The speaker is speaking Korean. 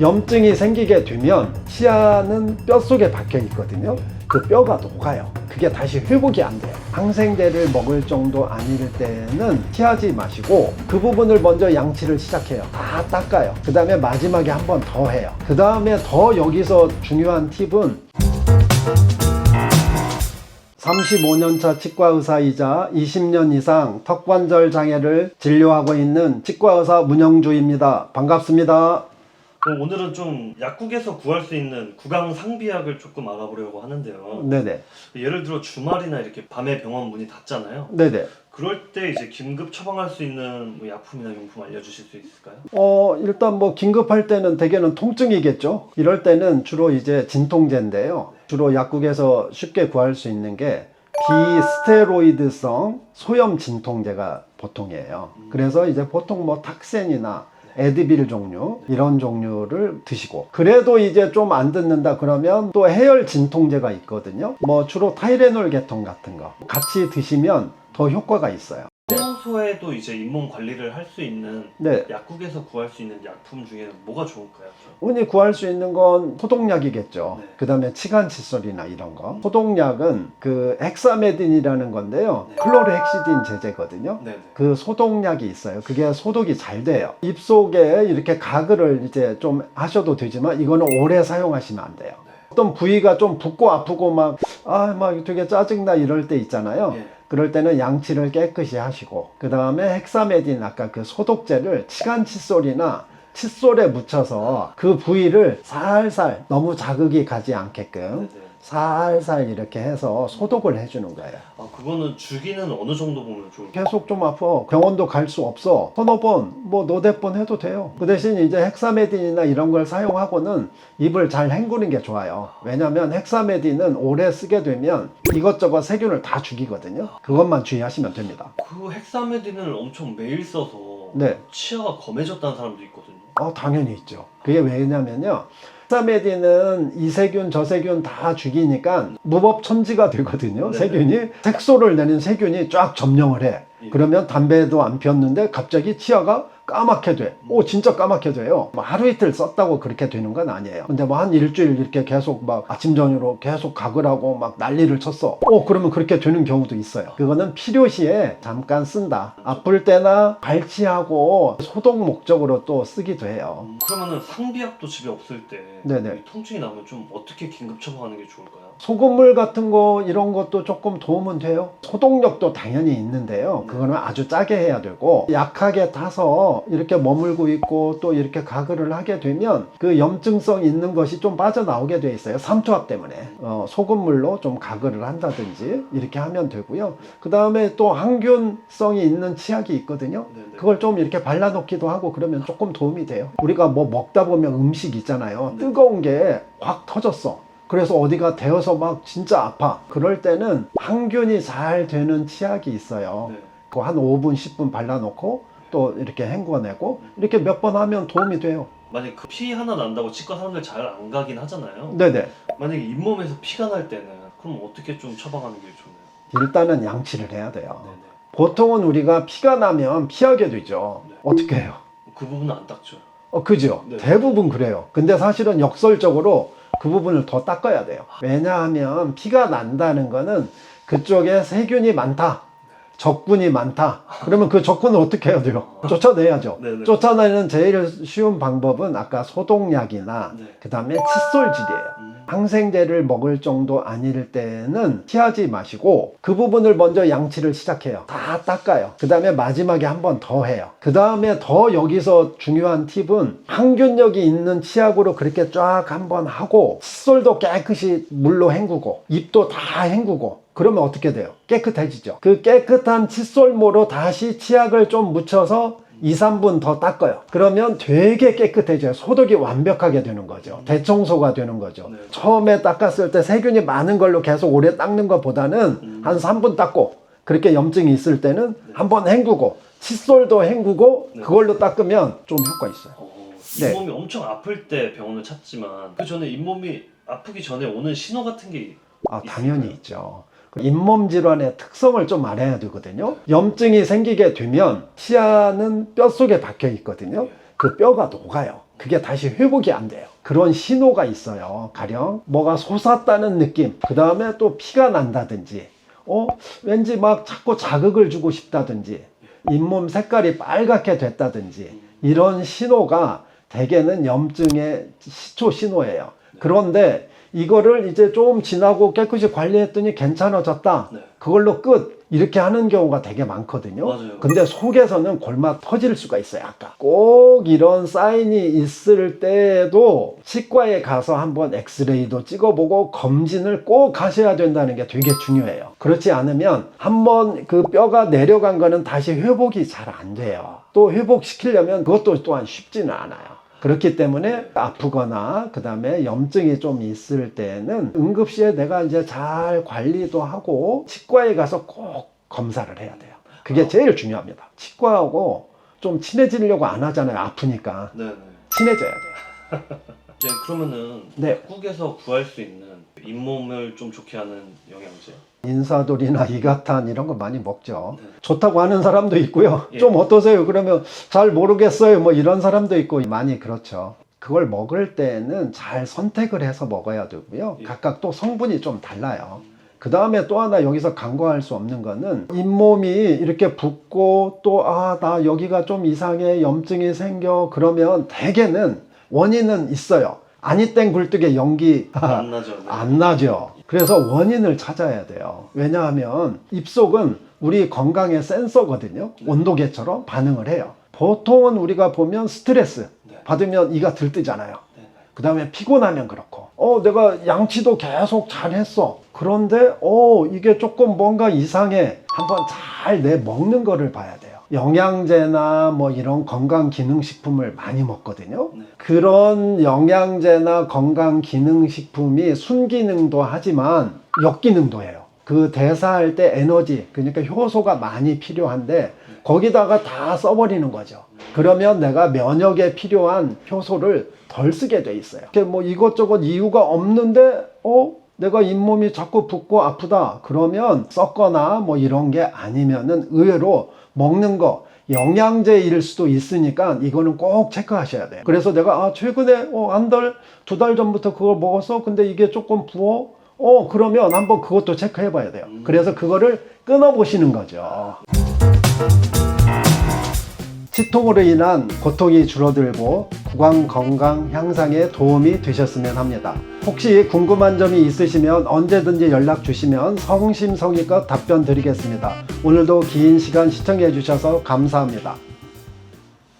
염증이 생기게 되면 치아는 뼛속에 박혀 있거든요. 그 뼈가 녹아요. 그게 다시 회복이 안 돼요. 항생제를 먹을 정도 아닐 때는 피하지 마시고 그 부분을 먼저 양치를 시작해요. 다 닦아요. 그 다음에 마지막에 한 번 더 해요. 그 다음에 더 여기서 중요한 팁은 35년차 치과의사이자 20년 이상 턱관절 장애를 진료하고 있는 치과의사 문영주입니다. 반갑습니다. 그럼 오늘은 좀 약국에서 구할 수 있는 구강 상비약을 조금 알아보려고 하는데요. 네네. 예를 들어 주말이나 이렇게 밤에 병원 문이 닫잖아요. 네네. 그럴 때 이제 긴급 처방할 수 있는 뭐 약품이나 용품 알려주실 수 있을까요? 일단 뭐 긴급할 때는 대개는 통증이겠죠. 이럴 때는 주로 이제 진통제인데요. 주로 약국에서 쉽게 구할 수 있는 게 비스테로이드성 소염 진통제가 보통이에요. 그래서 이제 보통 뭐 탁센이나 에드빌 종류 이런 종류를 드시고, 그래도 이제 좀 안 듣는다 그러면 또 해열 진통제가 있거든요. 뭐 주로 타이레놀 계통 같은 거 같이 드시면 더 효과가 있어요. 평소에도 이제 잇몸 관리를 할 수 있는 네. 약국에서 구할 수 있는 약품 중에 뭐가 좋을까요? 흔히 구할 수 있는 건 소독약이겠죠. 네. 그 다음에 치간 칫솔이나 이런 거. 소독약은 그 헥사메딘이라는 건데요. 네. 클로르헥시딘 제제거든요. 네네. 그 소독약이 있어요. 그게 소독이 잘 돼요. 입속에 이렇게 가글을 이제 좀 하셔도 되지만 이거는 오래 사용하시면 안 돼요. 어떤 부위가 좀 붓고 아프고 막 되게 짜증나 이럴 때 있잖아요. 예. 그럴 때는 양치를 깨끗이 하시고, 그 다음에 헥사메딘 아까 그 소독제를 치간 칫솔이나 칫솔에 묻혀서 그 부위를 살살, 너무 자극이 가지 않게끔 네네. 살살 이렇게 해서 소독을 해주는 거예요. 아, 그거는 주기는 어느 정도 보면 좋을까요? 계속 좀 아파, 병원도 갈 수 없어, 서너 번, 뭐 너댓 번 해도 돼요. 그 대신 이제 헥사메딘이나 이런 걸 사용하고는 입을 잘 헹구는 게 좋아요. 왜냐면 헥사메딘은 오래 쓰게 되면 이것저것 세균을 다 죽이거든요. 그것만 주의하시면 됩니다. 그 헥사메딘을 엄청 매일 써서 네. 치아가 검해졌다는 사람도 있거든요. 당연히 있죠. 그게 왜냐면요, 헥사메딘은 이 세균 저 세균 다 죽이니까 무법천지가 되거든요. 네네. 세균이 색소를 내는 세균이 쫙 점령을 해. 예. 그러면 담배도 안 피웠는데 갑자기 치아가 까맣게 돼. 진짜 까맣게 돼요. 뭐 하루 이틀 썼다고 그렇게 되는 건 아니에요. 근데 뭐 한 일주일 이렇게 계속 막 아침 저녁으로 계속 가글 하고 막 난리를 쳤어. 그러면 그렇게 되는 경우도 있어요. 그거는 필요시에 잠깐 쓴다. 아플 때나 발치하고 소독 목적으로 또 쓰기도 해요. 그러면은 상비약도 집에 없을 때 네네. 이 통증이 나면 좀 어떻게 긴급 처방하는 게 좋을까요? 소금물 같은 거 이런 것도 조금 도움은 돼요. 소독력도 당연히 있는데요. 그거는 아주 짜게 해야 되고, 약하게 타서 이렇게 머물고 있고 또 이렇게 가글을 하게 되면 그 염증성 있는 것이 좀 빠져나오게 돼 있어요. 삼투압 때문에. 소금물로 좀 가글을 한다든지 이렇게 하면 되고요. 그 다음에 또 항균성이 있는 치약이 있거든요. 네네. 그걸 좀 이렇게 발라놓기도 하고 그러면 조금 도움이 돼요. 우리가 뭐 먹다 보면 음식 있잖아요. 뜨거운 게 확 터졌어. 그래서 어디가 데워서 막 진짜 아파. 그럴 때는 항균이 잘 되는 치약이 있어요. 네. 그거 한 5분, 10분 발라놓고 또 이렇게 헹궈내고 이렇게 몇 번 하면 도움이 돼요. 만약 그 피 하나 난다고 치과 사람들 잘 안 가긴 하잖아요. 네네. 만약에 잇몸에서 피가 날 때는 그럼 어떻게 좀 처방하는 게 좋나요? 일단은 양치를 해야 돼요. 네네. 보통은 우리가 피가 나면 피하게 되죠. 네. 어떻게 해요? 그 부분은 안 닦죠. 그죠? 네. 대부분 그래요. 근데 사실은 역설적으로 그 부분을 더 닦아야 돼요. 왜냐하면 피가 난다는 거는 그쪽에 세균이 많다, 적군이 많다. 그러면 그 적군을 어떻게 해야 돼요? 쫓아내야죠. 네네. 쫓아내는 제일 쉬운 방법은 아까 소독약이나 네. 그 다음에 칫솔질이에요. 항생제를 먹을 정도 아닐 때는 피하지 마시고 그 부분을 먼저 양치를 시작해요. 다 닦아요. 그 다음에 마지막에 한 번 더 해요. 그 다음에 더 여기서 중요한 팁은 항균력이 있는 치약으로 그렇게 쫙 한 번 하고 칫솔도 깨끗이 물로 헹구고 입도 다 헹구고 그러면 어떻게 돼요? 깨끗해지죠. 그 깨끗한 칫솔모로 다시 치약을 좀 묻혀서 2, 3분 더 닦아요. 그러면 되게 깨끗해져요. 소독이 완벽하게 되는 거죠. 대청소가 되는 거죠. 네. 처음에 닦았을 때 세균이 많은 걸로 계속 오래 닦는 것보다는 한 3분 닦고, 그렇게 염증이 있을 때는 한번 헹구고 칫솔도 헹구고 네. 그걸로 닦으면 좀 효과 있어요. 네. 잇몸이 엄청 아플 때 병원을 찾지만 그 전에 잇몸이 아프기 전에 오는 신호 같은 게 당연히 있죠. 잇몸 질환의 특성을 좀 알아야 되거든요. 염증이 생기게 되면 치아는 뼛속에 박혀 있거든요. 그 뼈가 녹아요. 그게 다시 회복이 안 돼요. 그런 신호가 있어요. 가령 뭐가 솟았다는 느낌, 그 다음에 또 피가 난다든지, 왠지 막 자꾸 자극을 주고 싶다든지, 잇몸 색깔이 빨갛게 됐다든지, 이런 신호가 대개는 염증의 시초 신호예요. 그런데 이거를 이제 좀 지나고 깨끗이 관리했더니 괜찮아졌다. 네. 그걸로 끝. 이렇게 하는 경우가 되게 많거든요. 맞아요. 근데 속에서는 골마 터질 수가 있어요. 아까 꼭 이런 사인이 있을 때에도 치과에 가서 한번 엑스레이도 찍어보고 검진을 꼭 하셔야 된다는 게 되게 중요해요. 그렇지 않으면 한번 그 뼈가 내려간 거는 다시 회복이 잘 안 돼요. 또 회복시키려면 그것도 또한 쉽지는 않아요. 그렇기 때문에 아프거나 그 다음에 염증이 좀 있을 때는 응급실에 내가 이제 잘 관리도 하고 치과에 가서 꼭 검사를 해야 돼요. 그게 제일 중요합니다. 치과하고 좀 친해지려고 안 하잖아요. 아프니까. 네네. 친해져야 돼요. 이제 그러면은 네. 약국에서 구할 수 있는 잇몸을 좀 좋게 하는 영양제. 인사돌이나 이가탄 이런 거 많이 먹죠. 네. 좋다고 하는 사람도 있고요. 예. 좀 어떠세요? 그러면 잘 모르겠어요. 뭐 이런 사람도 있고 많이 그렇죠. 그걸 먹을 때는 잘 선택을 해서 먹어야 되고요. 예. 각각 또 성분이 좀 달라요. 그 다음에 또 하나 여기서 간과할 수 없는 거는 잇몸이 이렇게 붓고 또 나 여기가 좀 이상해, 염증이 생겨, 그러면 대개는 원인은 있어요. 아니 땡 굴뚝에 연기 안 나죠. 네. 안 나죠. 그래서 원인을 찾아야 돼요. 왜냐하면 입속은 우리 건강의 센서거든요. 온도계처럼 반응을 해요. 보통은 우리가 보면 스트레스 네. 받으면 이가 들뜨잖아요. 네네. 그 다음에 피곤하면 그렇고, 내가 양치도 계속 잘했어. 그런데 이게 조금 뭔가 이상해. 한번 잘 내 먹는 거를 봐야 돼요. 영양제나 뭐 이런 건강기능식품을 많이 먹거든요. 네. 그런 영양제나 건강기능식품이 순기능도 하지만 역기능도 해요. 그 대사할 때 에너지, 그러니까 효소가 많이 필요한데 거기다가 다 써버리는 거죠. 그러면 내가 면역에 필요한 효소를 덜 쓰게 돼 있어요. 뭐 이것저것 이유가 없는데 내가 잇몸이 자꾸 붓고 아프다. 그러면 썼거나 뭐 이런 게 아니면은 의외로 먹는 거 영양제일 수도 있으니까 이거는 꼭 체크하셔야 돼요. 그래서 내가 최근에 한 달, 2달 전부터 그걸 먹었어. 근데 이게 조금 부어. 그러면 한번 그것도 체크해 봐야 돼요. 그래서 그거를 끊어 보시는 거죠. 치통으로 인한 고통이 줄어들고 구강 건강 향상에 도움이 되셨으면 합니다. 혹시 궁금한 점이 있으시면 언제든지 연락 주시면 성심성의껏 답변 드리겠습니다. 오늘도 긴 시간 시청해 주셔서 감사합니다.